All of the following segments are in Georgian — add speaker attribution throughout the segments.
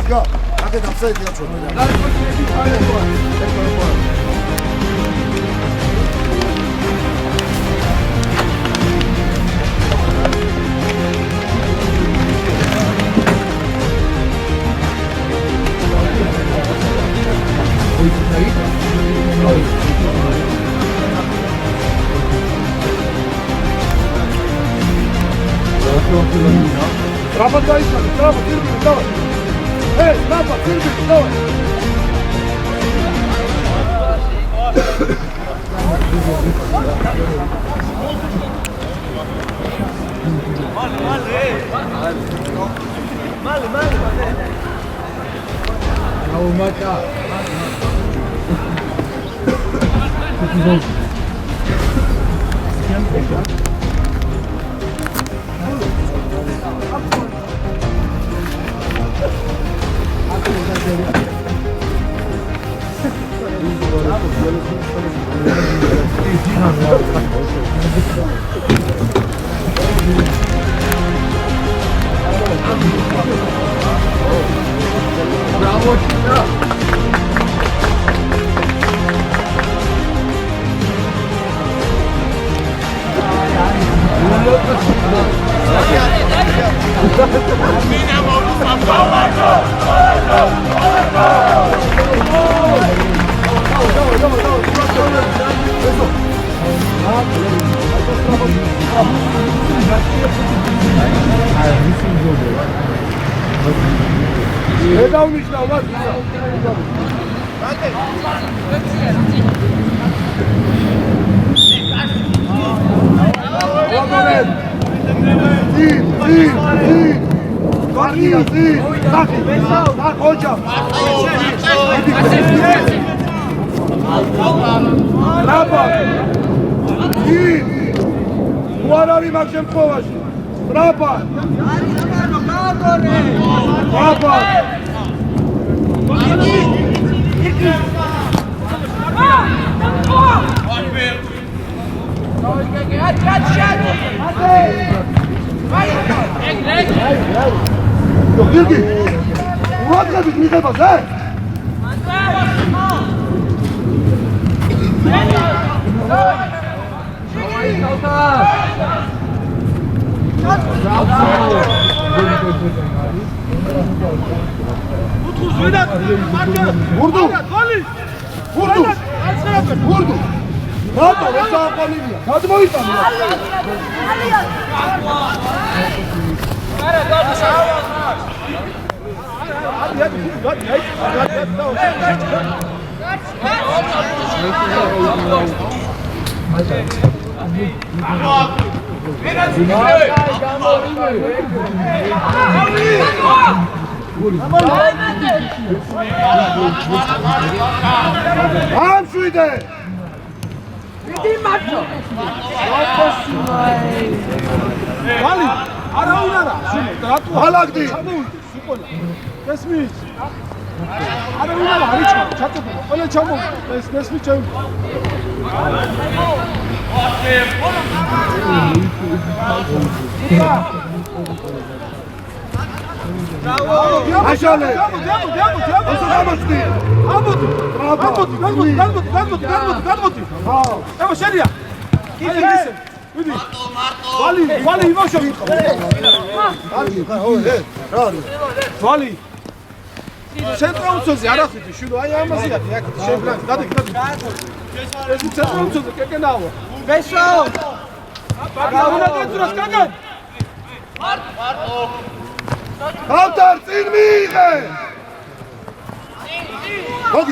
Speaker 1: გა. აკეთ აფსაიდი გაჩვენა. Трапа дай, трапа, Сергей, давай. Эй, трапа, Сергей, давай.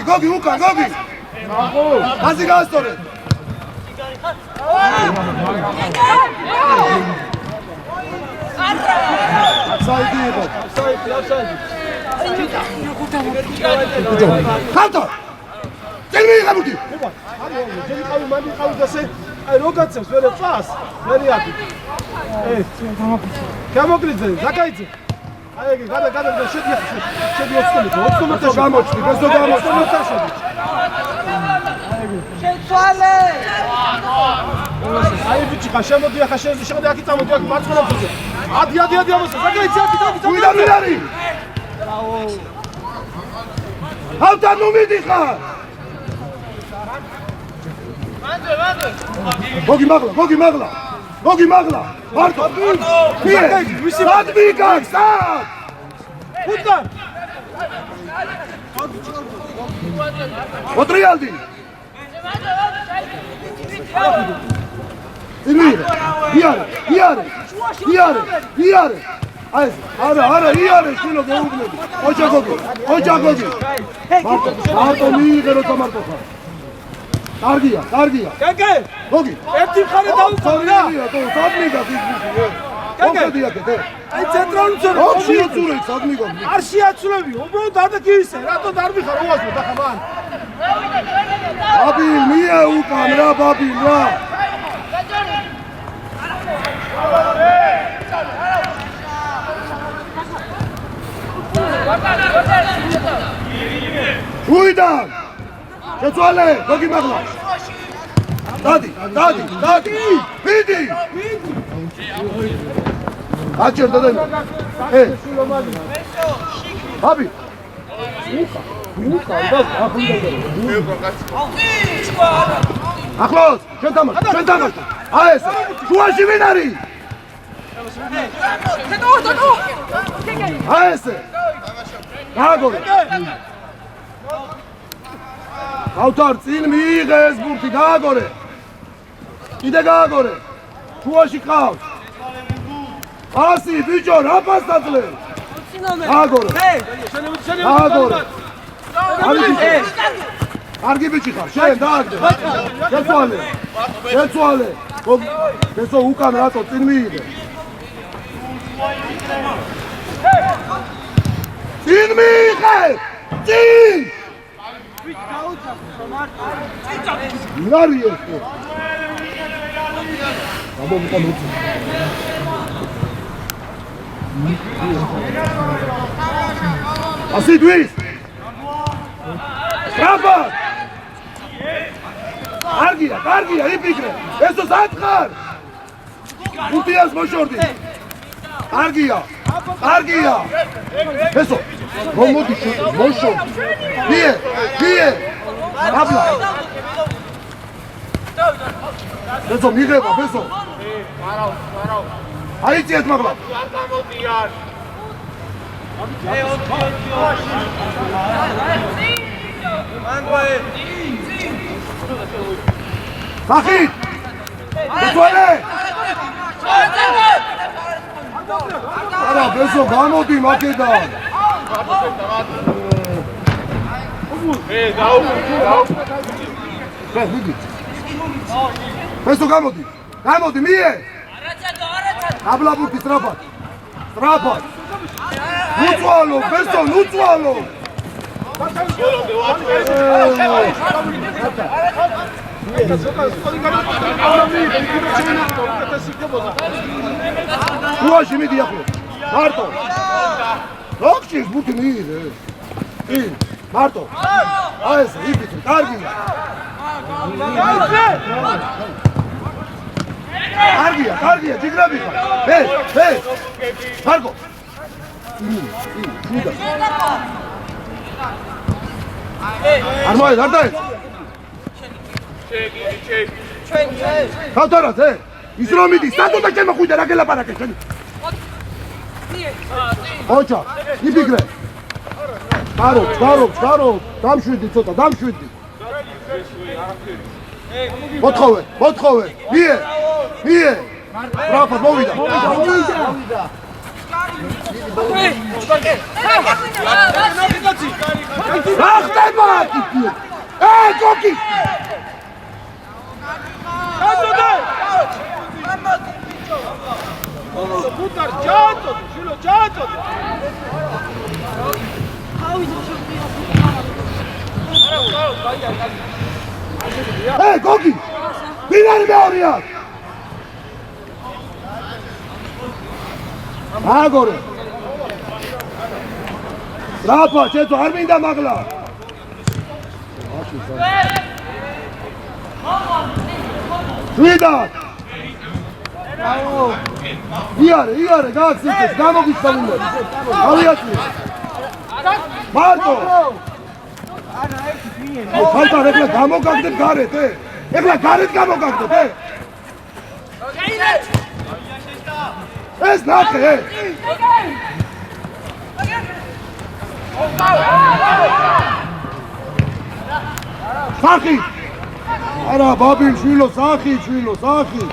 Speaker 1: Gogi, Uka, Gogi! Hasi Gastore! Counter! Tell me about it! I look at them very fast, very happy. Hey, come on, please, Zakaitze. I got the shit here. What's the
Speaker 2: ავთან ნუ მიდიხარ გოგი მაგლა მარტო სად მიგაკ სად
Speaker 1: ხუთგან
Speaker 2: ოტრიალდი იარე აი არა იარე შილო გეუბნები ოჯა გოგი მარტო მიიღე როცა მარტო ხარ კარგია
Speaker 1: კაკე
Speaker 2: გოგი
Speaker 1: ერთი მხარე დაუყოვე რა
Speaker 2: სადმიგა
Speaker 1: აი ცენტრალურ ზონაში
Speaker 2: ოქში აწურე სადმიგა
Speaker 1: არ შეაცვლები უბრალოდ ადაგივისე რატო დარბიხარ უაზრო დახაბან
Speaker 2: ბაბილ მია უკან რა ბაბილ რა უიდან შეცვალე გოგი მაგლა დადი ვიდი აჭერ დადა ბაბი ახლოს შენ თამაშ აი ეს შუაში ვინ არის აი ეს გააგორე ავთარ წინ მიიღე ეს ბურთი გააგორე კიდე გააგორე შუაში ყავს ასი ბიჭო რა პასტაძლე გააგორე კარგი ბიჭი ხარ შენ დააგდე შეცვალე ესო უკან რატო წინ მიიღე წინ ნარი ეს აბო უკან უწი ასი დვის ტრაპა კარგია იფიქრე ესო სათხარ უტიას მოშორდი კარგია ესო რომოდი მოშორდი ბიე აბლა ესო მიღება ესო აიწიეთ მაგლა სახით ბეთვალე არა ბესო გამოდი მაკედან ბესო გამოდი მიე აბლაბურთი სტრაფად უწვალო ბესო უწვალო შუაში მიდი ახლო მარტო ოქში ბურთი მიიღე მარტო აი ეს იფიქრე კარგია ჯიგრები ხარ ფარგო არ მოი არ დაი ხავთარად ის რომ მიდის სათო და ჩემ ხვიდა რა გელაპარაკე შენ ოჩა იფიქრე გარო დამშვიდი ცოტა მოთხოვე მიე ტრაფა მოვიდა რა ხდება კიკი გოგი
Speaker 1: ხუთარ ჯატო შილო ჯატო
Speaker 2: გოგი ვინ არის მეორეა აგორე ტრაფა შეცო არ მინდა მაგლა ვიდა იარე გააციცეს გამოგიცავინე ალიაცი მარტო ხალხარ ეხლა გამოგაგდეთ გარეთ, ეხლა გარეთ გამოგაგდეთ, ეს ნახე, სახი, არა ბაბილ შვილო, სახი, შვილო, სახი.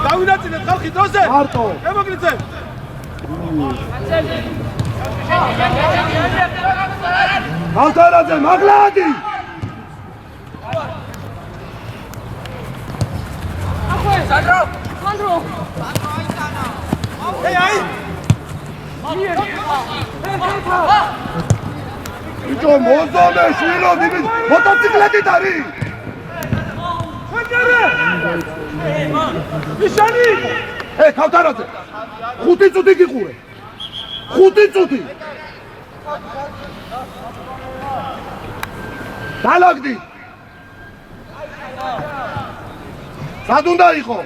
Speaker 1: დავინაწილეთ ხალხი დროზე.
Speaker 2: მარტო.
Speaker 1: გემოგლიძე.
Speaker 2: ხალხარაძე მაგლადი.
Speaker 3: Sandro!
Speaker 1: აი.
Speaker 2: ბიჭო მოზონე შვილო, დიმის მოტოციკლეტით არის.
Speaker 1: მიშანი!
Speaker 2: ხალხარაძე. 5 წუთი გიყურე. 5 წუთი. დალაგდი. სად უნდა იყო?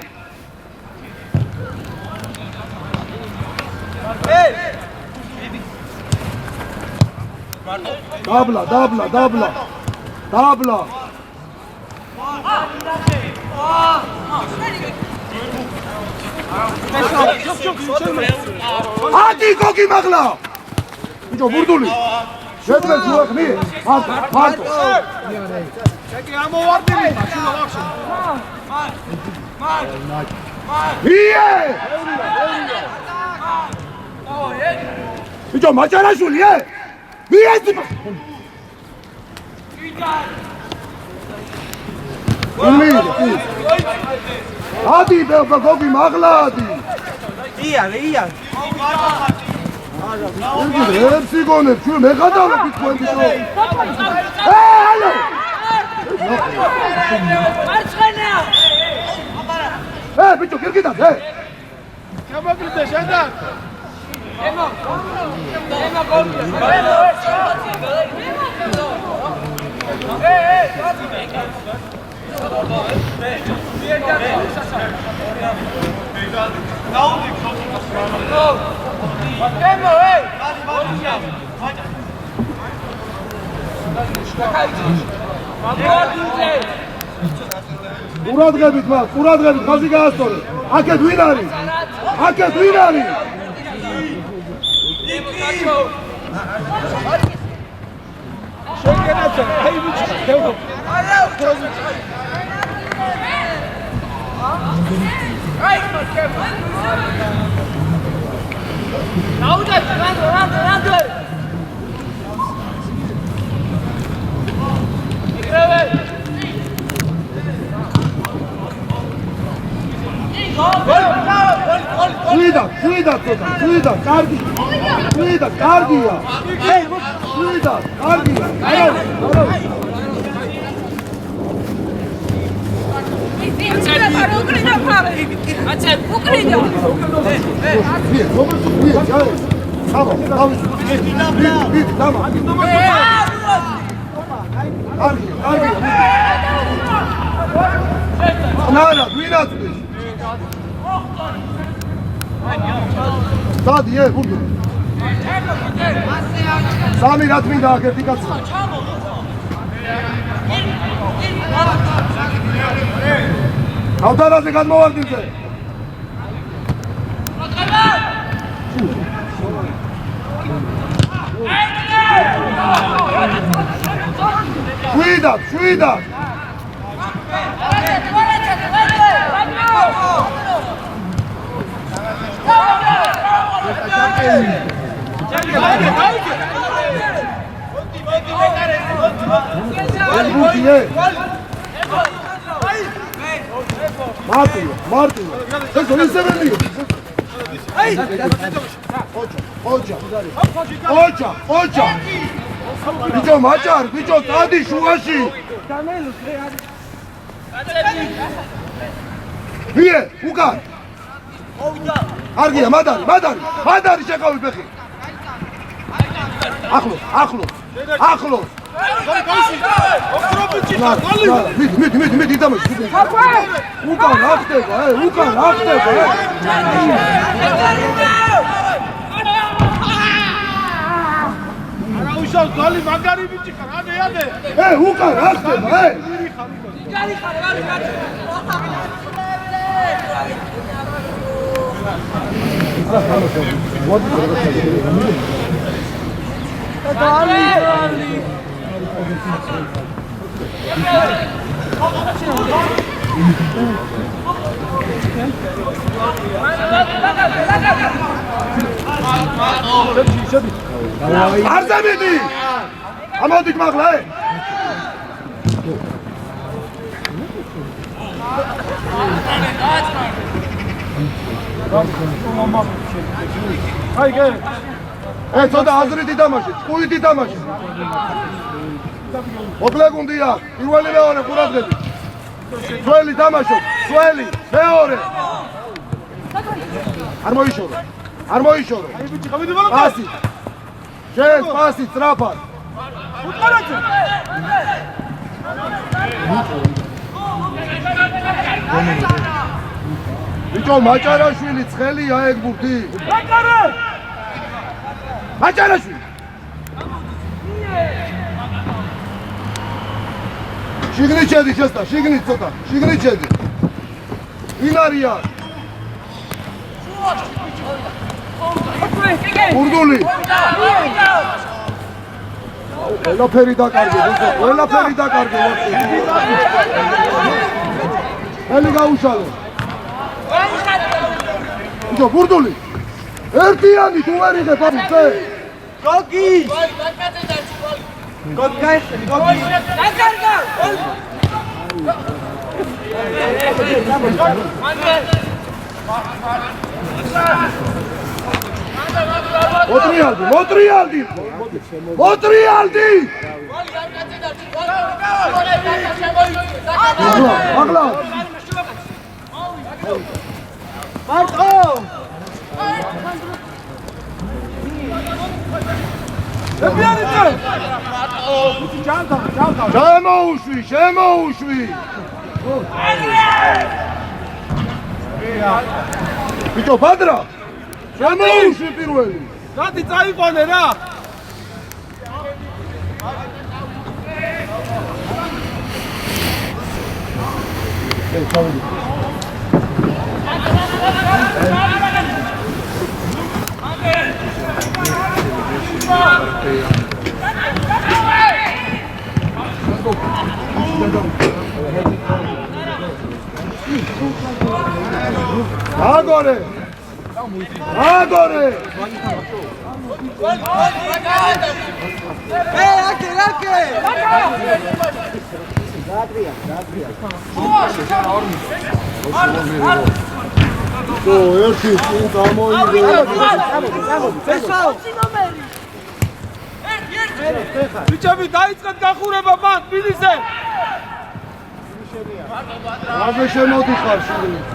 Speaker 2: დაბლა. ადი გოგი მაღლა. ბიჭო ბურდული. შეძლებს უახნი. მარტო.
Speaker 1: ჩეკი ამოვარდილი, შუა ვახში.
Speaker 2: ие! ბიჭო მაჭარაშვილი, მიეძი. ადი გოგი მაღლადი.
Speaker 1: იან.
Speaker 2: რებს იგონებ, ჩვენ მეხადავები თქვენ ბიჭო. ალო.
Speaker 3: მარცხენა!
Speaker 2: ბიჭო გირგიდად,
Speaker 1: გემოგლიძე შენდა.
Speaker 2: ყურადღებით ხაზი გაასწორე. აქეთ ვინ არის?
Speaker 1: შეგენაცა, აი ბიჭო, დევო.
Speaker 2: შვიდა, კარგია. შვიდა, კარგია. Stadi, vurdu. Samir atmayı daha kertik atsın. Kavtarazı kadma var bize. Şuidat. Martin. Eso ni se ve. Ocha. Bicho maçar, bicho tadi şuaşı. Niye? Ukan. Argiya madar şakavi peki. Aklo. Mid idamı. Ukan akte.
Speaker 1: უშავს ძალი მაგარი ბიჭი ხარ, ადე.
Speaker 2: უკან რა ხდება,
Speaker 3: გარი ხარ, გარი.
Speaker 2: არ ზამიდი ამოდით მაღლა
Speaker 1: აი გე
Speaker 2: ცოტა აზრითი დამაშე, ჭკუითი დამაშე. მოკლე გუნდია, პირველი მეორე ყურადღებით. ძველი დამაშო, ძველი, მეორე. არ მოიშორო.
Speaker 1: აი ბიჭი ხავიდი ბოლო
Speaker 2: პასი. შენ პასი სწრაფად.
Speaker 1: უყარაჩე
Speaker 2: ბიჭო, მაჭარაშვილი ცხელია ეგ ბურთი.
Speaker 1: აკარე
Speaker 2: მაჭარაშვილი. შიგნით შედი შესტა, შიგნით ცოტა, შიგნით შედი. ვინ არიან? ურდული. ყველაფერი დაკარგე, ყველაფერი დაკარგე. ელი გაუშალე. ბიჭო, ურდული. ერთიანი თუ ვერ იღებ ამის წე.
Speaker 1: გოგი
Speaker 2: მოტრიალდი. მაგლა.
Speaker 1: მარტო ებიანიცე
Speaker 2: შემოუშვი. ბიჭო, ბადრა. შემოუშვი პირველი.
Speaker 1: რადი წაიყვანე რა
Speaker 2: აგორე. ერთი წინ გამოიგე.
Speaker 1: ბიჭები დაიწყეთ გახურება მან ბიძისე
Speaker 2: რაზე შემოდიხარ შიგნით?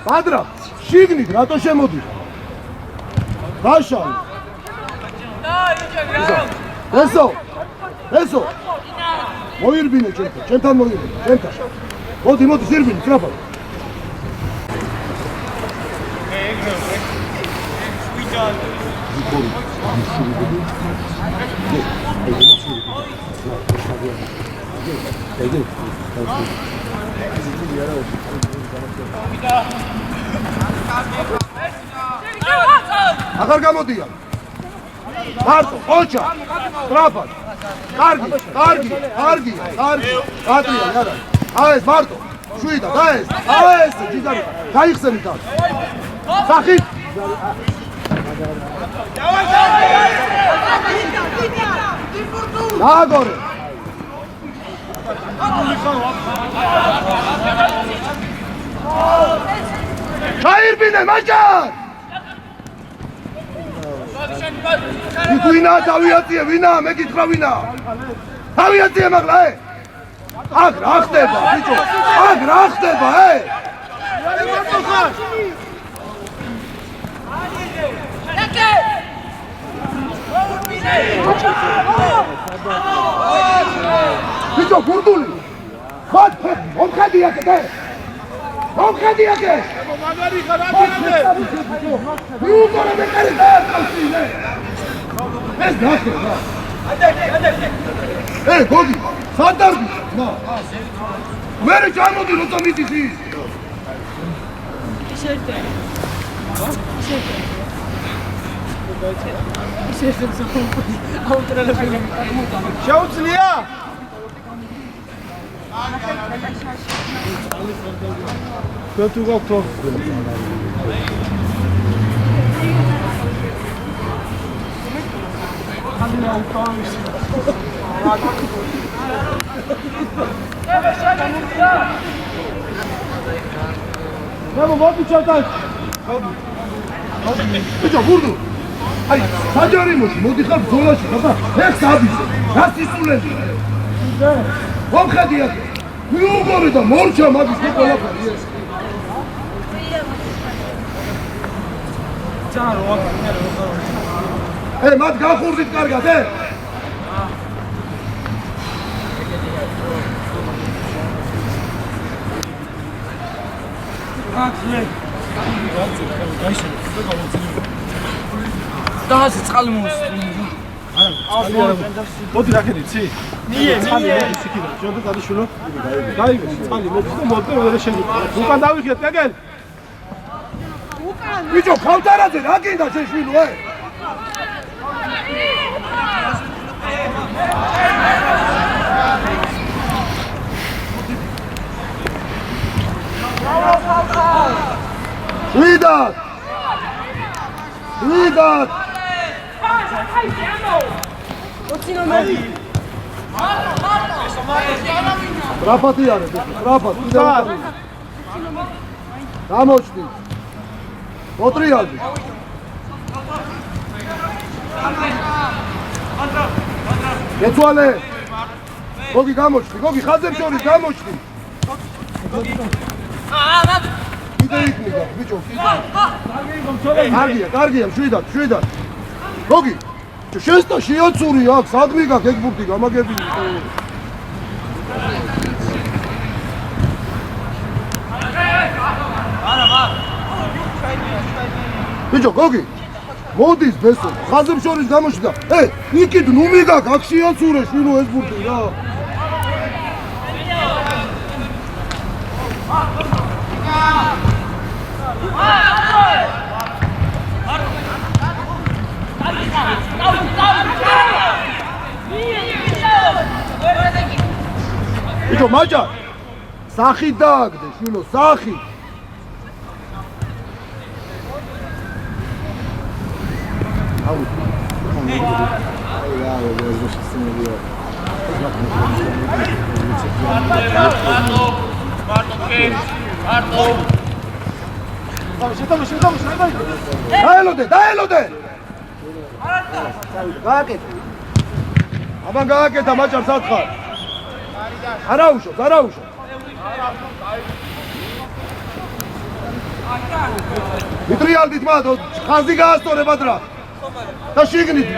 Speaker 2: ბადრა, შიგნით რატო შემოდიხარ? გაშალ. ესო. მოირბინე ჩემთან მოირბინე, ჩემთან. მოდი, სირბინე, სწრაფად. აღარ გამოდიან. მარტო, ოჩა, სწრაფად. კარგი. ატრი არა. ეს მარტო. შვიდა, ეს. ეს ჯიგარი. გაიხსენით ამ. სახით. აგორე. ჩაირბინე მაჭარ. ვინა დავიაწიე, ვინა, მეკითხა ვინა. დავიაწიე მაგლა, აქ რა ხდება, ბიჭო? აქ რა ხდება, ბიჭო, გურდული. მათ მომხედი აქე მომხედი აქე
Speaker 1: მაგარი ხარ აკირამდე
Speaker 2: მიუგორე მეკარი დაარწმუნე ეს ნახე რა გოგი სადარბი ნა მერე ჩამოდი როცა მიდის ის
Speaker 1: შეუძლია თუ გაქვთ მოდი ჩავდარ
Speaker 2: ბიჭო გურდო აი საჯარიმოში მოდიხარ ბრძოლაში ხა ეს აბიზე რას ისულები მომხედი აქ მიუგორე და მორჩა მაგის ყველაფერი ეს მათ გახურდით კარგად
Speaker 3: დაასი წყალი მოსწინე.
Speaker 1: მოდი რაკენი ცი? წყალი ისიქიდა. ჯოდო გადაშულო. გაიგე წყალი მოდი და მოდი ვერ შეიძლება. უკან დავიხიეთ კაკენ. უკან.
Speaker 2: ბიჭო ქავთარაძე რა გინდა შეშვილო ვიდათ ტრაფატი არის ტრაფატი გამოჩდი მოტრიალდი გეცვალე გოგი გამოჩდი გოგი ხაზებს შორის გამოჩდი კიდე იქნება ბიჭო კარგია შვიდად გოგი შენს და შეოცური აქვს სადმი გაქვს ეგბურთი გამაგები ბიჭო გოგი მოდის ბესო ხაზებს შორის გამოჩდა იქით ნუ მიგაკ აქ შეოცურე შვილო ეს ბურთი რა ბიჭო მაჭა სახი დააგდე შვილო სახი დაელოდე გააკეთა აბან გააკეთა მაჭარ სათხარ არაუშობს მიტრიალდით მათ ხაზი გაასწორებად რა და შიგნით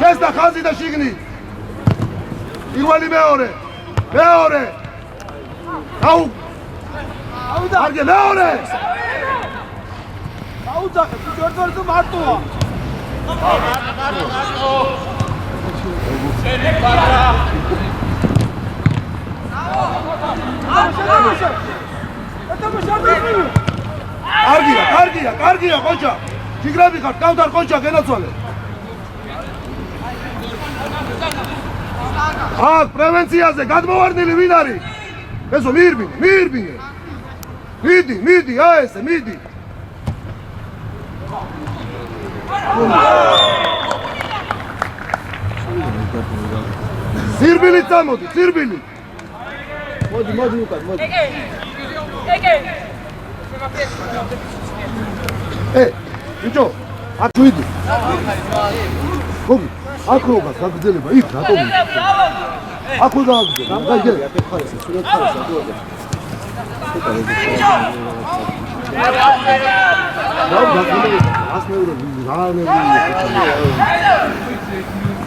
Speaker 2: შენს და ხაზი და შიგნით პირველი მეორე აუ კარგი მეორე
Speaker 1: აუძახე ჯორჯორზე მარტოა
Speaker 2: კარგია ყოჩა ჯიგრები ხარ გავდარ ყოჩა გენაცვალე აქ პრევენციაზე გადმოვარდნილი ვინ არის ესო მიირბინე მიდი ესე მიდი სირბილი წამოდი სირბილი მოდი უკან მოდი ბიჭო აქ ვიდი გოგი აქ როგა გაგძელება იქ რატომ აქ რო გააგზელე გაიგე აკითხარ ესე სულად ხარ საკუადე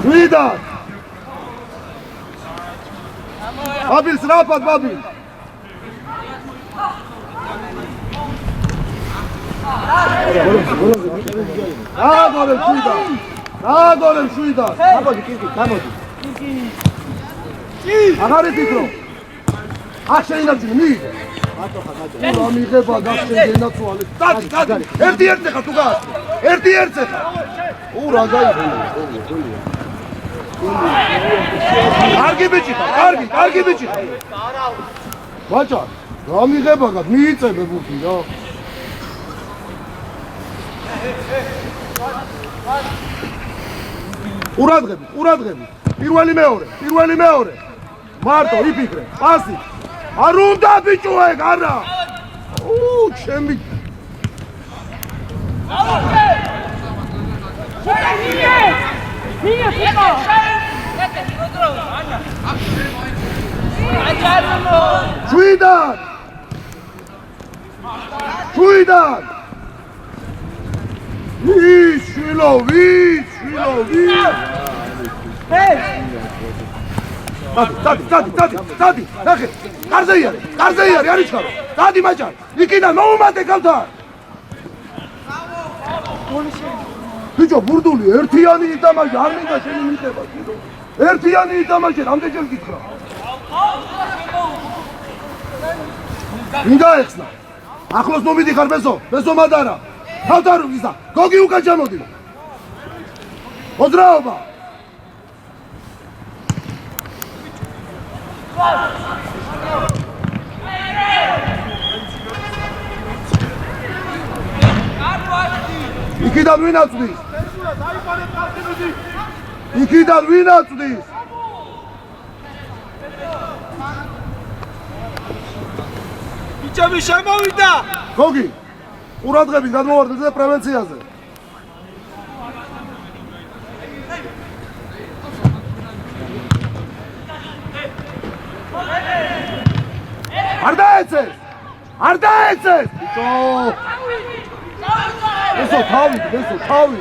Speaker 2: ვიდა ბაბილს რაფად ბაბილ Ragorem șuida. Gamodi, Kirki, gamodi. Agare fikro. Așa inarcine, mi. Ura mi geba gașe genatsuale. Tati. Erti erteka tu gas. Erti erteka. Ura gai. Kargi bichita, kargi bichita. Bacha. Ra mi geba gas, mi itsebe buki ra. ურადღები პირველი მეორე მარტო იფიქრე პასი არ უნდა ბიჭო ეგ არა ჩემი შვიდან Vishilo. Tati. Nake. Karzeyari, arichkaro. Tati maçar. İkiden noumate kaltar. Hiço burduli. Ertiyani idamajı. Arminda şeni mite bak. Ertiyani idamajı. Amdecel gittra. Inga eksna. Aklos nomidi kar beso madara. Kaltar iza. Gogi ukaçamodi. Pozdrava. İkiden win atdis. İkiden win atdis.
Speaker 1: İçemi შემოვიდა.
Speaker 2: Gogi. Ურადღების გადმოვარდნეთ და პრევენციაზე. არ დაეცეს! ბიჭო! ესო თავი.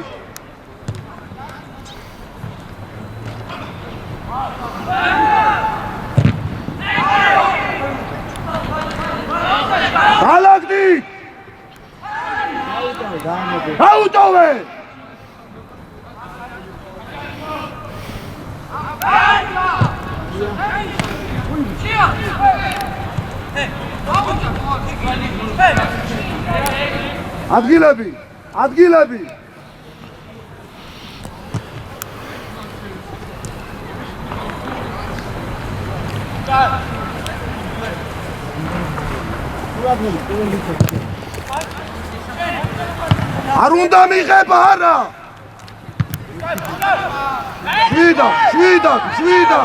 Speaker 2: ალაგდი! Autove! Adgilebi! არ უნდა მიღება არა შვიდა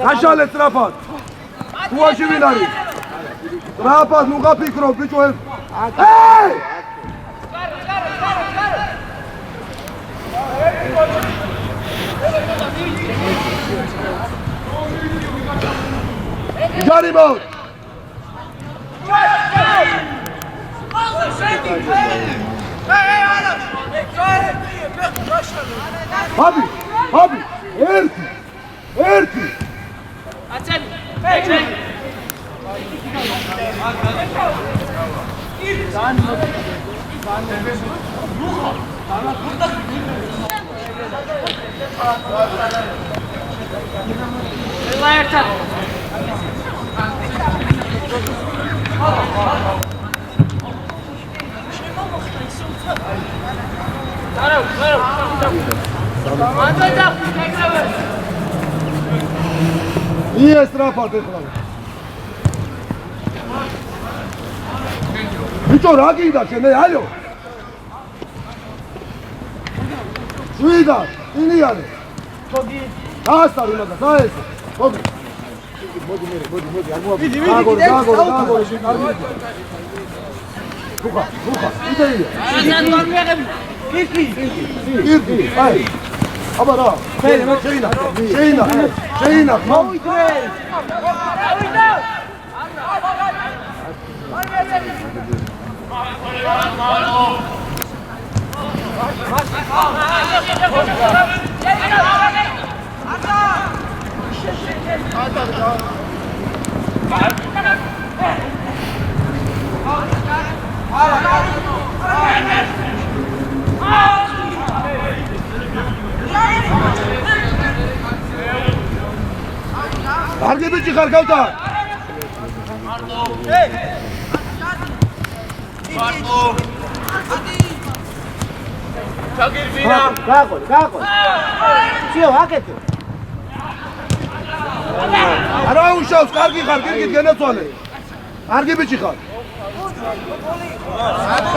Speaker 2: გაშალეთ სწრაფად თუაში ვინ არის სწრაფად ნუ გაფიქრო ბიჭო ჯარიმო Abi, erti. Nije strafat ehlava. Bićo ragi da će ne aljo. Švida, Ilijane. Nastavi na ga, zaje se. Bodi. Vidi. Zagor. Kuha, ide Ilija. Irki, ajde. Abara, Şeyina. კარგი ბიჭი ხარ გავდა.
Speaker 1: გაყოლი. სიო, აკეთე.
Speaker 2: არა უშავს, კარგი ხარ, გირგით გენაცვალე. კარგი ბიჭი ხარ.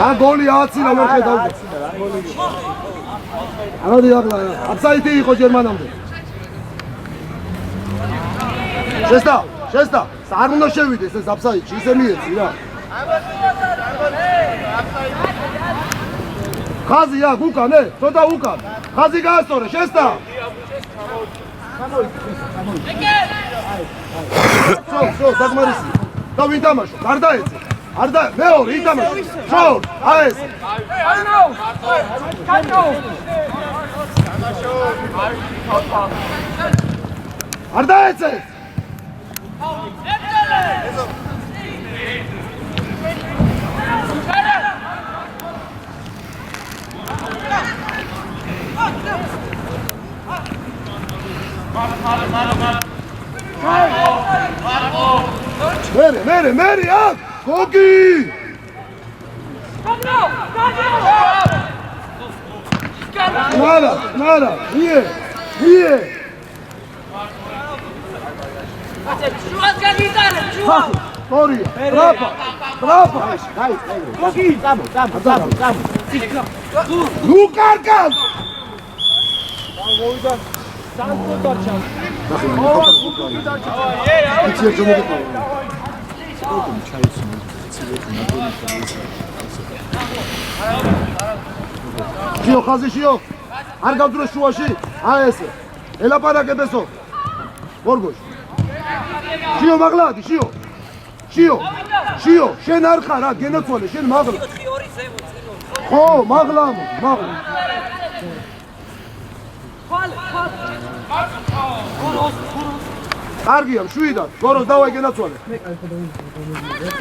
Speaker 2: რა გოლი აცილა ვერ ხედავდი. ამოდი აღლა, აფსაიდი იყო გერმანამდე. შესტა, არ უნდა შევიდეს ეს აფსაიდში, ისე მიეცი რა. ხაზი აქ უკან, ცოტა უკან. ხაზი გაასწორე, შესტა. შო, დაგმარისი. და ვინ თამაშო? გარდაეცე. არდა მეორე ითამაშო. შო, აი ეს. გარდაეცე. მერე, აქ, გოგი! ნარა, ие! Sorry, ტრაპა!
Speaker 1: გოგი, წამო.
Speaker 2: ნუ კარგავ!
Speaker 1: მოვიდა. სანტო დარჩა. შიო ხაზი შიო არ გავძრო შუაში აი ესე ელაპარაკებესო გორგოშ შიო მაღლადი შიო შენ არ ხარ რა გენაცვალე შენ მაღლა ხო მაღლა კარგია მშვიდად გოროს დავაი გენაცვალე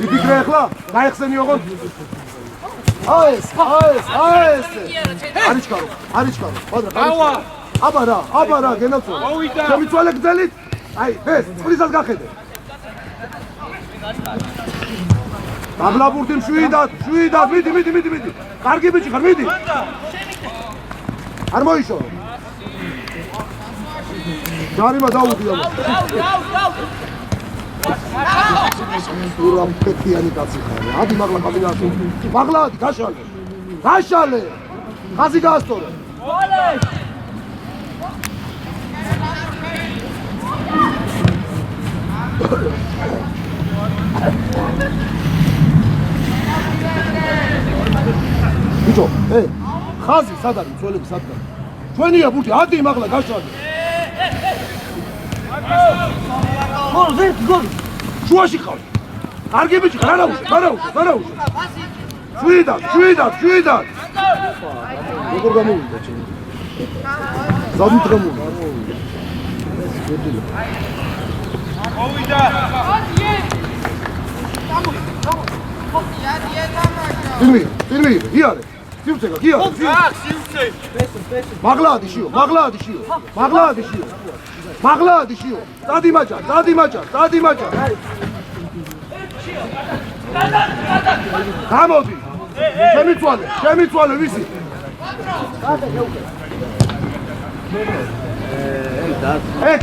Speaker 1: იფიქრე ახლა გაიხსენი ოღონდ აი ეს არიჩქარო აბა რა გენაცვალე შემიცვალე გძელით აი ეს წყლისას გახედე დაბლაბურთი მშვიდად მიდი კარგი ბიჭი ხარ მიდი არ მოიშორო ჯარიმა დაუდი ამას უրա პეტიანი კაცი ხარ ადი მაღლა კაბინაში მაღლადი გაშალე ხაზი გაასწორე ბიჭო ხაზი სად არის მცველები სად არის ჩვენია ბურთი ადი მაღლა გაშალე გოლ შუაში ხარ კარგი ბიჭი ხარ არა უშ შვიდად როგორ გამოვიდა ჩემი ზადით გამოვიდა ფილმი იარე სიუცეკა მაღლადი შიო დადი მაჭა გამოდი შემიცვალე ვისი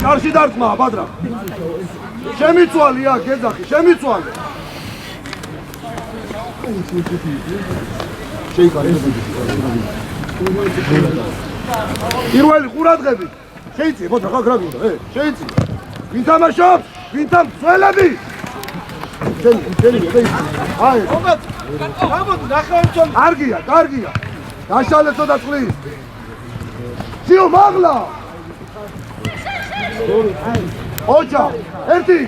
Speaker 1: კარში დარტყმა ბადრა შემიცვალი გეძახი შემიცვალე პირველი ყურადღებით შეიძლება ბოჭა ხა გრაგინდა შეიძლება ვინ თამაშობს ვინ თამცველები შენი აი გამოდი ნახევარწოლი
Speaker 2: კარგია გაშალე ცოტა წყლის შიო მაღლა ოჯა ერთი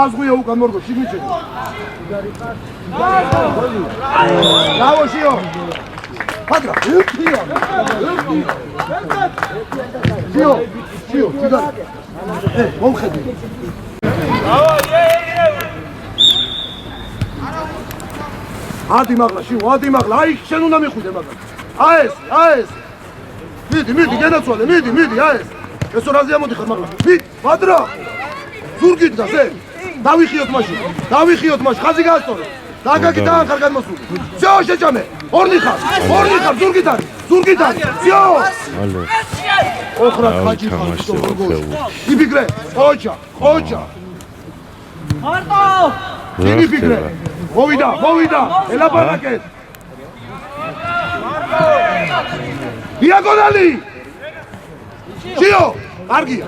Speaker 2: აზღვია უკან მორგო შიგნიჩები დაო შიო Padra, ευθია. Შიო, ჯიგარი. მომხედი. ადი მაგლა, შიო, ადი მაგლა. აი, შენ უნდა მიხვიდე მაგლა. ეს. მიდი, გენაცვალე, მიდი, ეს. ეს რაზე ამოდიხარ მაგლა. მიდი, პადრა. ზურგით და ზე. დავიხიოთ მაშინ, ხაზი გაასწორე. დაგაკი დაანხარ გადმოსული. всё, შეჭამე. ორნი ხარ, ზურგით არის. всё. ოხრა ხაჭი ხარ, იფიქრე, ოჯა.
Speaker 3: მარტო!
Speaker 2: იფიქრე. მოვიდა, ელაპარაკეთ. დიაგონალი. შიო, კარგია.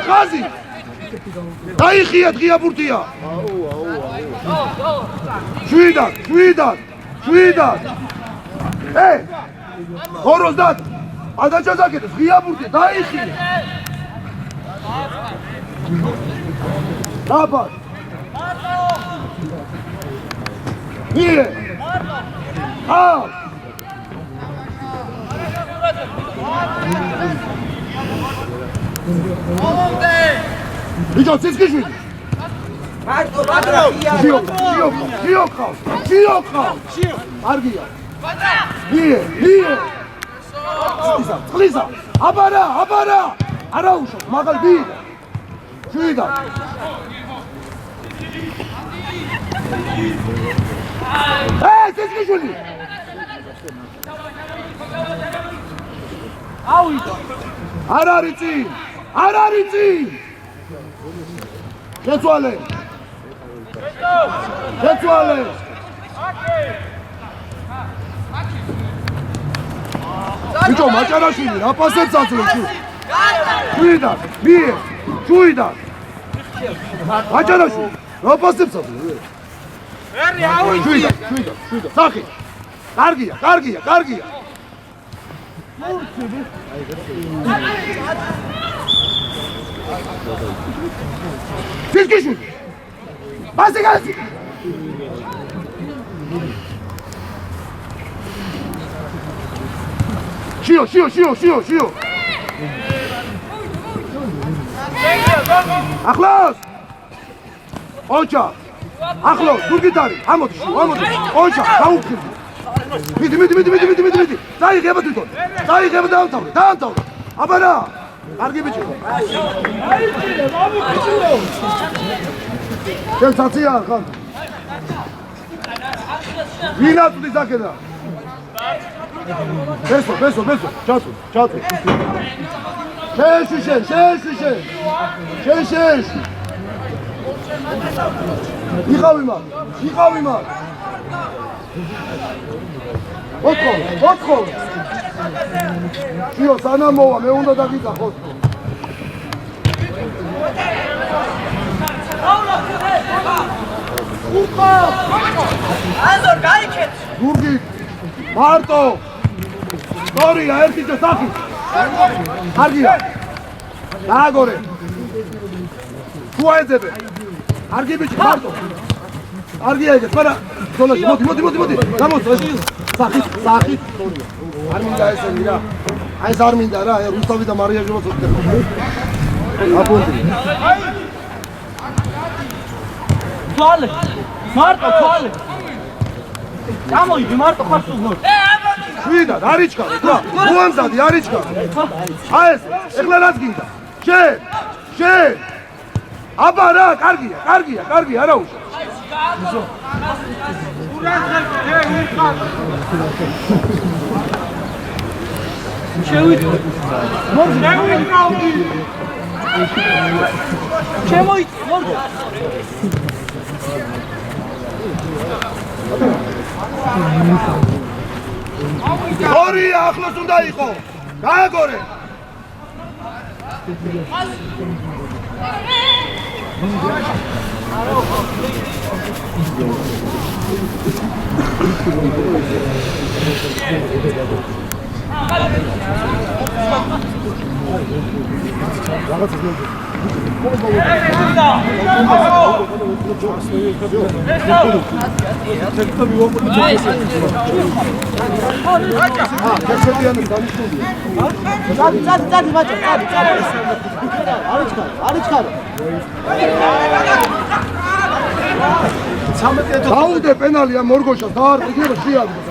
Speaker 2: ხაზი. დაიხია დღია ბურთია. შვიდად. ხოროზდად. ადაჭაზაკეთ დღია ბურთია, დაიხია. დაბად. მიერე. ბიჭო, ცისკიშვილი.
Speaker 3: მარტო!
Speaker 2: შიო ხავს. კარგია. მიერე. წყლისა. აბარა. არა უშო, მაგალ ბიდა. შვიდა. ცისკიშვილი.
Speaker 3: ავიდო!
Speaker 2: არ არის წინ. შეცვალე. ბიჭო, მაჭარაშვილი, რა პასებს აძლევს? შვიდა. მაჭარაშვილი, რა პასებს აძლევს?
Speaker 3: ერი ავიდო!
Speaker 2: შვიდა. სახი. კარგია. ცისკიშვილი. პასი გასი. შიო. ახლოს. ოჯა. ახლოს, ზურგიტარი. ამოდი. ოჯა, გაუქმდი. მიდი. დაიღება თვითონ. დაამთავრე. აბარა. კარგი ბიჭი. შენ საცია ხარ. ვინაწვდის აქედან? ბესო. ჩაწვი. შენ. იყავი მაგ. ოთხო. შიო, სანამ მოვა, მე უნდა დაგიძახო.
Speaker 3: აზორ გაიქეთ!
Speaker 2: ზურგით. მარტო. სტორია, ერთი და სახი. კარგია. დააგორე. შუაეძებე. კარგი ბიჭი, მარტო. კარგია ეგეთ, მაგრამ ზოლაში, მოდი. გამოსწო. სახით, სტორია. არ მინდა ესენი რა. აი ეს არ მინდა რა, რუსთავი და მარია ჟოვას ვწერ. აბონდი.
Speaker 3: თვალე! მარტო! გამოიდი მარტო ხარ სულ.
Speaker 2: შვიდა, არიჩქარ, რა. უამზადი არიჩქარ. აი ეს, ეხლა რაც გინდა? შენ. აბა რა, კარგია, არა უშო. ორია ახლოს უნდა იყო. გააგორე. დაუდე პენალია მორგოშას დაარყიდე შეადგეს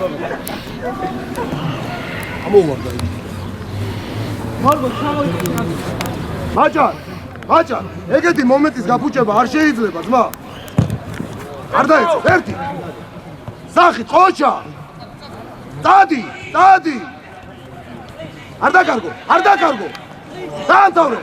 Speaker 2: ამოვარდა მაჭარ ეგეთი მომენტის გაფუჭება არ შეიძლება ძმა არ დაეცო ერთი სახით ყოჩა დადი არ დაკარგო დაანთავრე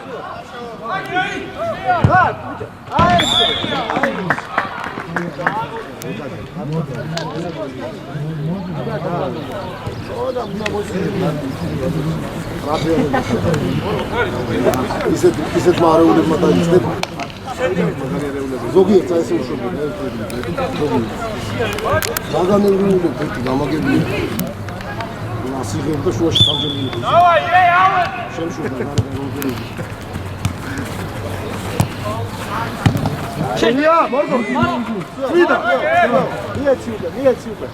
Speaker 2: ისეთ მარეულებმა დაიწყება ზოგიერთ წაესე უშვებია მაგანეულები ერთი გამაგებია ასიღებ და შუაში სამჯერმი შემშურდა შენია მორგო ვიდა მიეციუდა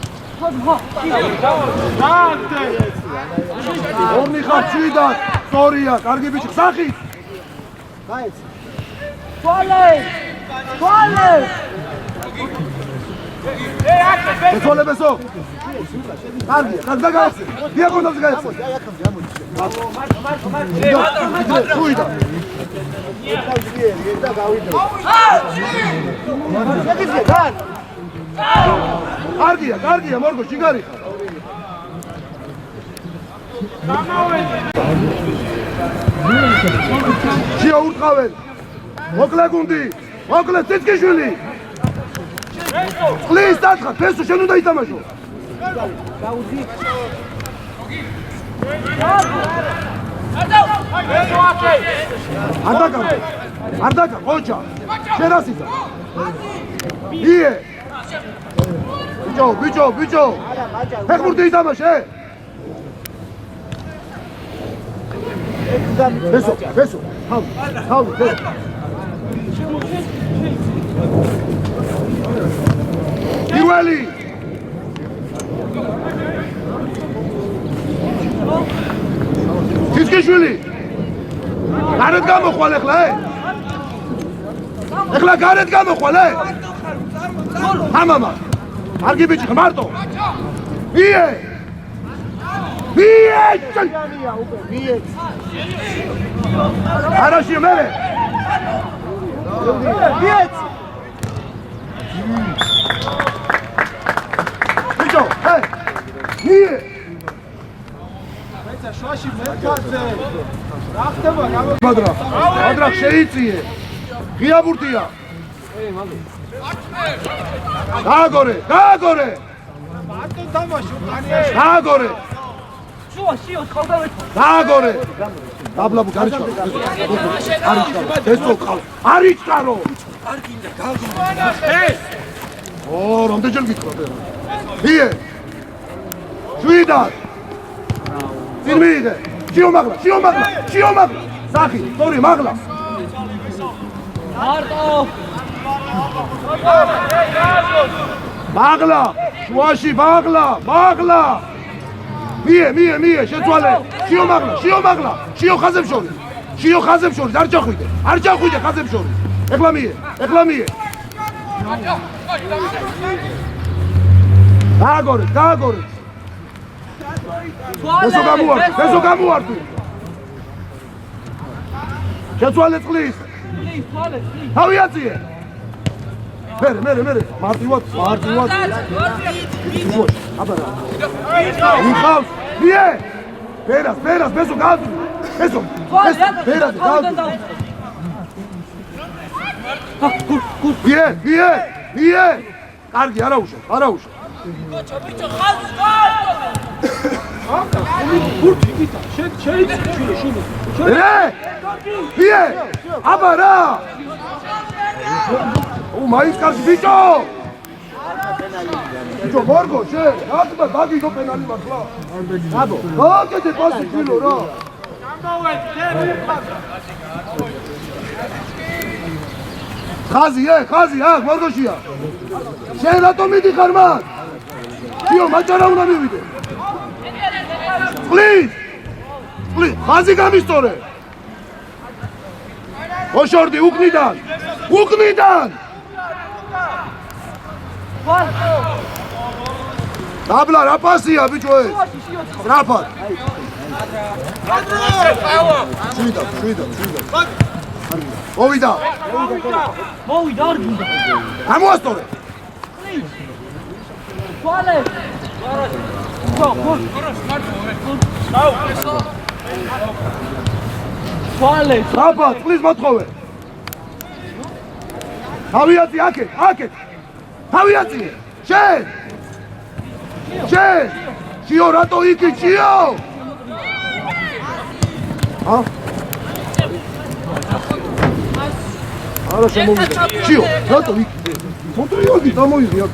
Speaker 2: ომი ხარ შვიდა სწორია კარგი ბიჭი სახით გაეცი თვალე ეცოლებესო კარგია გაეცი დიაკონდაზე გაეცი შვიდა კარგია მორგო შიგარი შეურტყავენ მოკლე გუნდი მოკლე ციცკიშვილი წყლის დათხარ ფესო შენ უნდა ითამაშო არ დაკარ ყოჩა შენ ასიცა ие ბიჭო ფეხბურთი ითამაშე ფესო თავი პირველი ციცკიშვილი გარეთ გამოხვალ ეხლა გარეთ გამოხვალ ამამა კარგი ბიჭი მარტო მie არაში მერე ბიჭო მie
Speaker 1: შუაში მერკაზე რა ხდება
Speaker 2: მადრა შეიწიე ღია ბურთია გააგორე
Speaker 1: მარტო თამაში
Speaker 2: გააგორე
Speaker 3: შიო ხალდავეთო
Speaker 2: გააგორე დაბლაბუ გარიჩქარო ესო ყავს არიჩქარო
Speaker 3: არგინდა გალგო
Speaker 2: რამდენჯერ გითხრა მie შვიდა წინ მიიღე შიომაღლა სახი სწორი მაღლა მაღლა შუაში მაღლა მie შეცვალე შიომაღლა შიო ხაზებს შორის არ ჩახვიდე ხაზებს შორის ეხლა მie გააგორე ესო გამოვარდი შეცვალე წყლის თავი აწიე მერე მარტივად აბარა იხავს მie ფერას ბესო გააძვი ესო ფერას გააძვი მie კარგი არაუშავ
Speaker 3: ბიჭო ხაზი გაარტო
Speaker 1: ბურთი გიტა შეიძლება
Speaker 2: მie აბარა მაის კარგი ბიჭო მორგო შენ რატო დაგიდო პენალი მართლა აბო გაკეთე პასი ფილო რა ხაზი, მორგოშია. შენ რატომ მიდიხარ მან? შიო, მაჭარა უნდა მივიდე. წყლის, ხაზი გამისწორე. ოშორდი, უკნიდან. დაბლა, რა პასია, ბიჭო ეს? სწრაფად. შვიდა. მოვიდა,
Speaker 3: არ გინდა.
Speaker 2: გამოასწორე.
Speaker 3: თვალე. თვალე.
Speaker 2: სწრაფად, წყლის მოთხოვე. თავიაცი აქეთ. თავიაცი. შენ. შიო, რატო იქი, შიო? არა შემოვიდა. შიო, რატო იქ? მოტრიოდი დამოიღე აქ.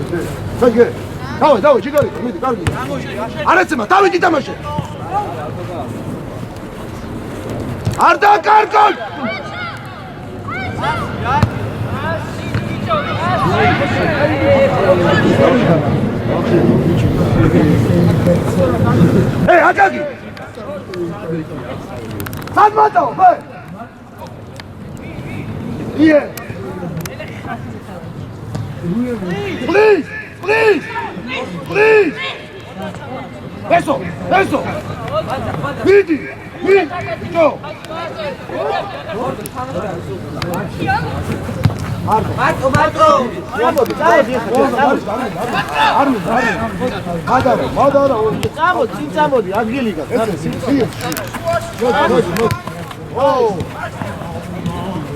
Speaker 2: საგე. დავე, ჯიგარი, მიდი, კარგი. არ ეცემა, დავიდი თამაშე. არ დაკარგოთ. აკაკი. სადმატო, Here. Please. Eso. Midi. Go. Marco.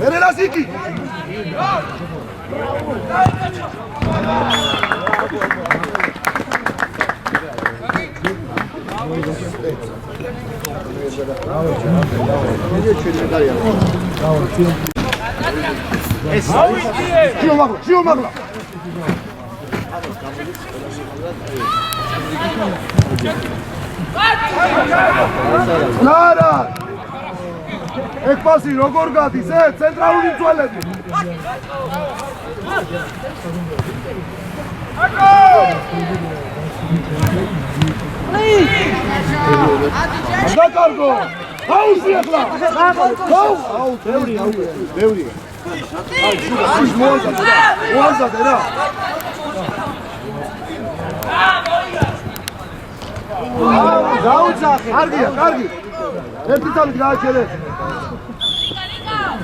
Speaker 2: Verelaziki. Şiyo magla. Nara. Ekpasi როგორ გადის ცენტრალური მწვალები. დაკარგო. აუზი ახლა. აუ, ბევრი. აუ, მოაზადე რა. დაუძახე. კარგი. ერთი წამით გააჩერე.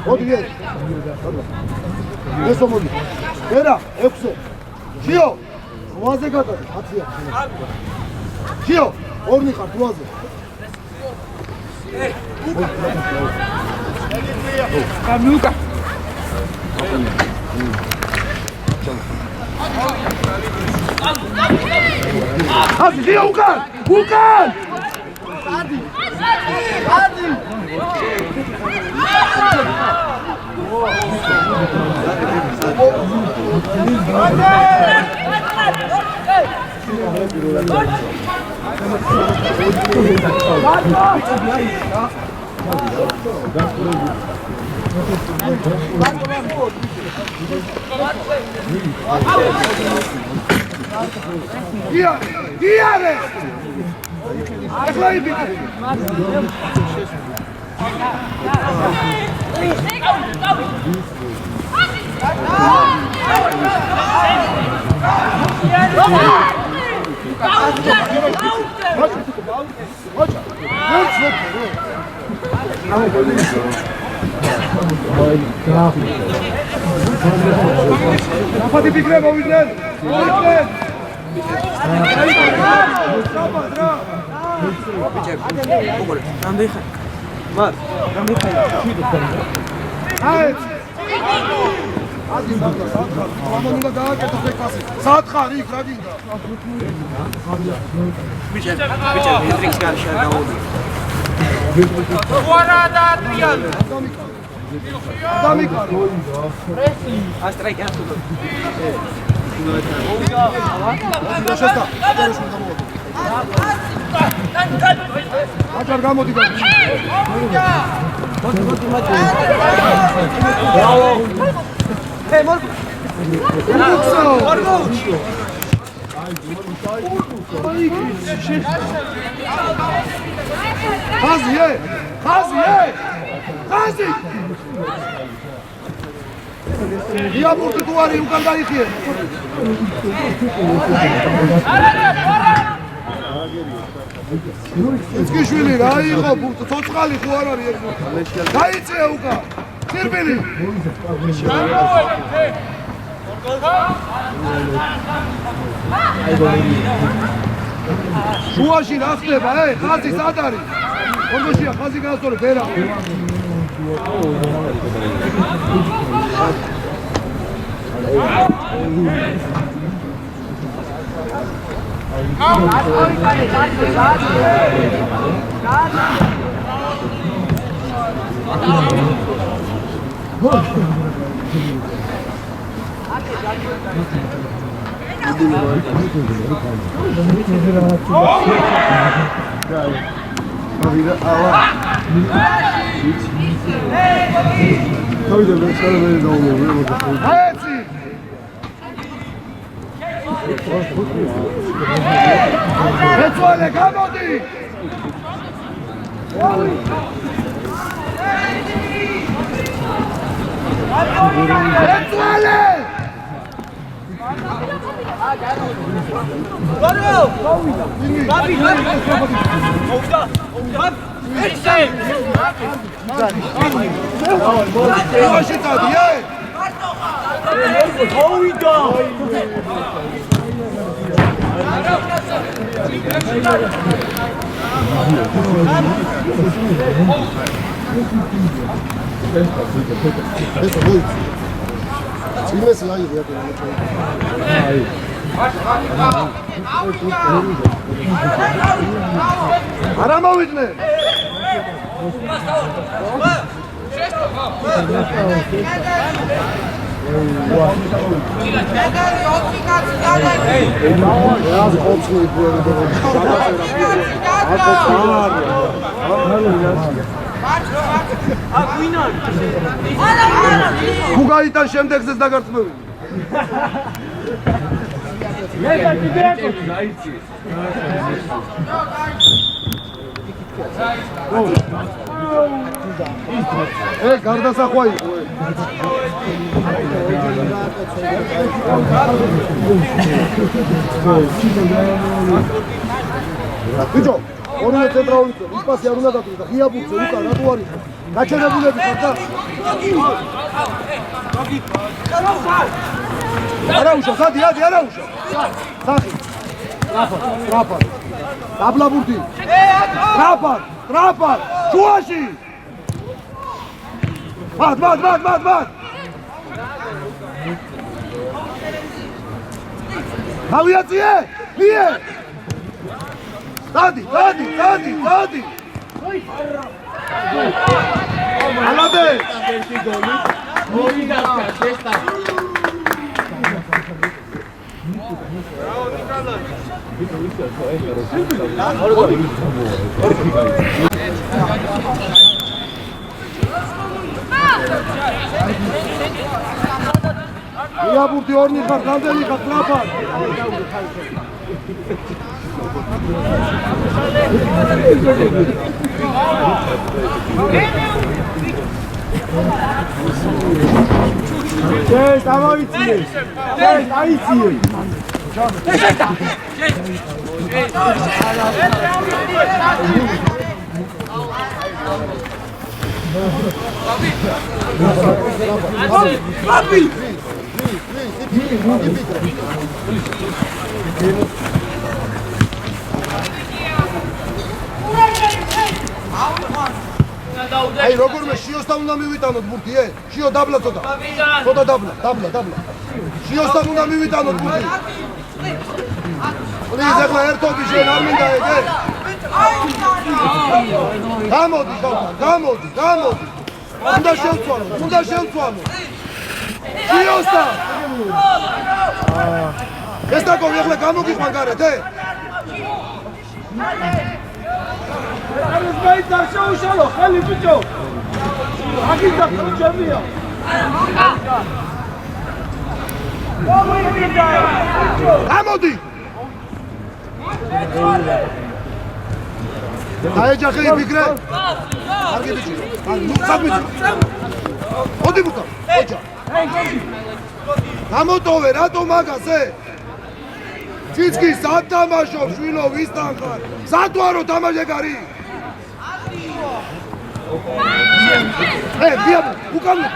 Speaker 2: მოდი ესო მოდი. ერა 6-ე. შიო 8-ზე გადადი 10-ია. შიო 2 ხარ 8-ზე. კამიუკა. აბი შიო უკან. Adi. Napadi bigre mowidlen. ხაზი იაბურტი თუ არის უკან დაიხიე იცკიშვილი რა იყო ცოცხალი თუ არ არის დაიწე უკან ცირბილი შუაში რა ხდება ხაზი სად არის კონდოშია ხაზი გაასწორე ბერა ეცვალე გამოდი ეცვალე არა მოვიდნენ გუგაიტან შემდეგზეც დაგარწმევი გარდასახვა იყო ბიჭო ორივე ცენტრალური ის პასი არ უნდა დაგდო და ღიაბურთზე უკან რატო არ იყო გაჩერებულები ხარ და არა უშო სადი არა უშო სახი ტრაფად დაბლაბურთი ტრაფად შუაში მად ავიაციე მიე დადი ალადე იაბურთი ორნი ხარ განდელი ხარ ტრაფად Cześć, amojcie! Cześć, ajcie! Papi! Hey, როგორ მე შიოსთან უნდა მივიტანოთ ბურთი, შიო დაბლა ცოტა. ცოტა დაბლა. შიოსთან უნდა მივიტანოთ ბურთი. პლიზ ახლა ერთობი შენ არ მინდა ეგ. გამოდი. უნდა შევცვალო. შიოსთან. ეს დაკოვი ახლა გამოგიყვან გარეთ, არის მეიტა შეუშალო ხელი ბიჭო. აგიდა ჩემია. გამოდი დაეჯახე იფიქრე კარგი ბიჭი ნუ საბიჭი მოდი ბუტა ოჯა გამოტოვე რატო მაგაზე ციცკი სად თამაშობ შვილო ვისთან ხარ სათვარო თამაშეგარი დიაბ უკამო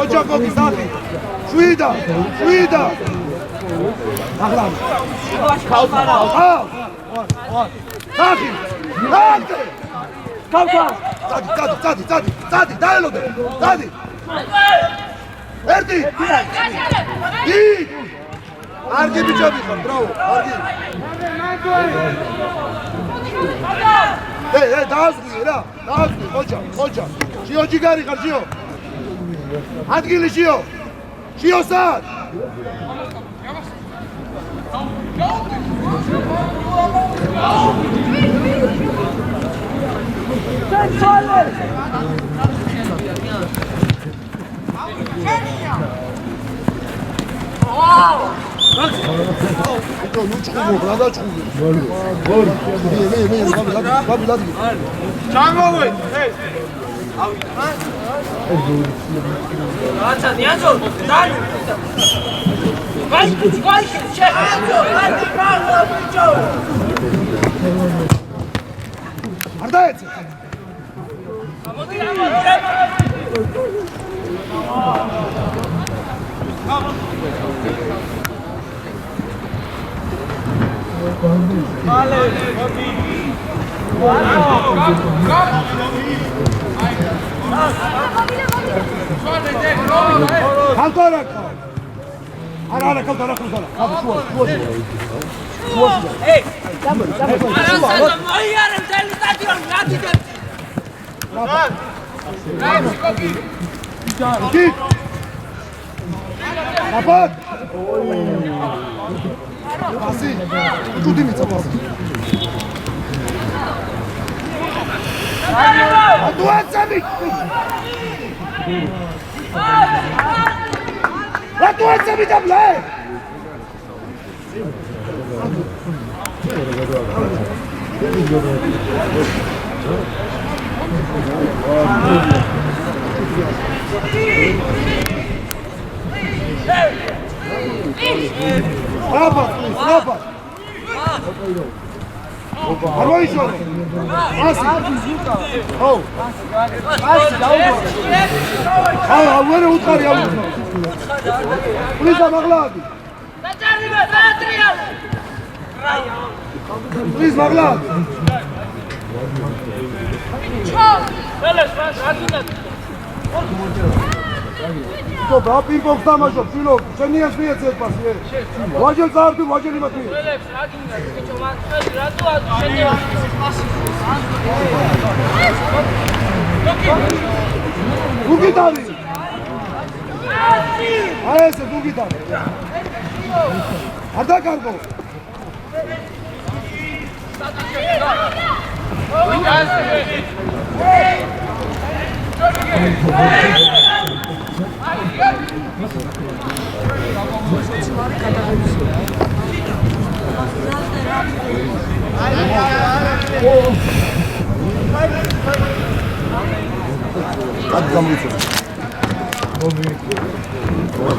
Speaker 2: ოჯაკოგი სათი შვიდა აღლა სათი
Speaker 3: გავდა
Speaker 2: წადი დაელოდე წადი ერთი დი არგი ბიჭები ხარ ბრავო არგი დაასვი რა დაასვი ხოჯა შიო ჯიგარი ხარ შიო ადგილი შიო სად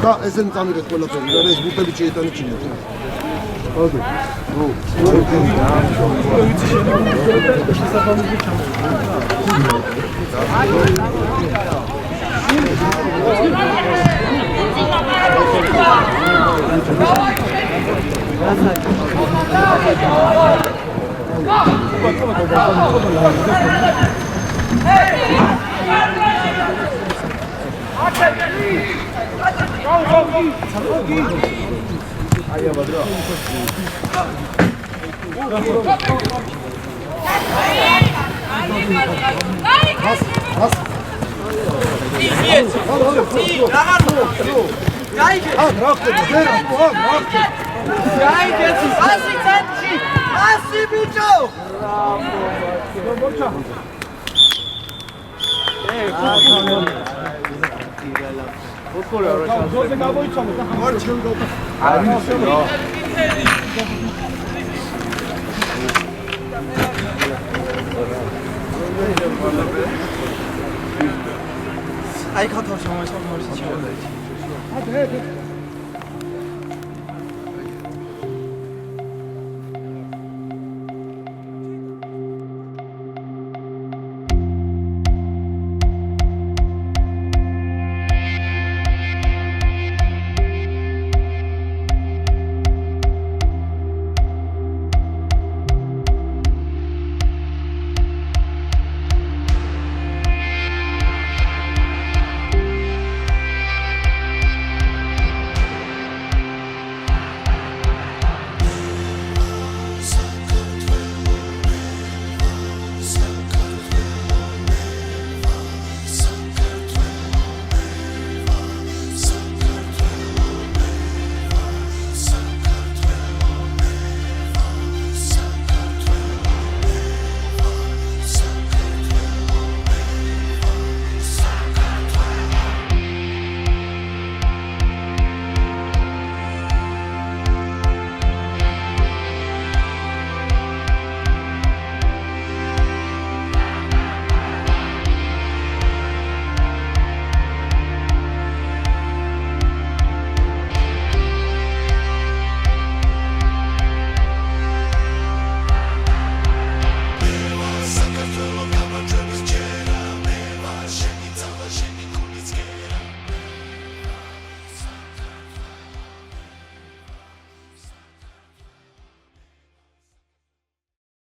Speaker 2: და ესენ წამიგეთ ყველაფერი და ეს ბუთები შეიტანეთ ჩინეთ. ოდე.
Speaker 1: ზოზე გამოიცვალე და
Speaker 3: აი ქართულში მომეცალ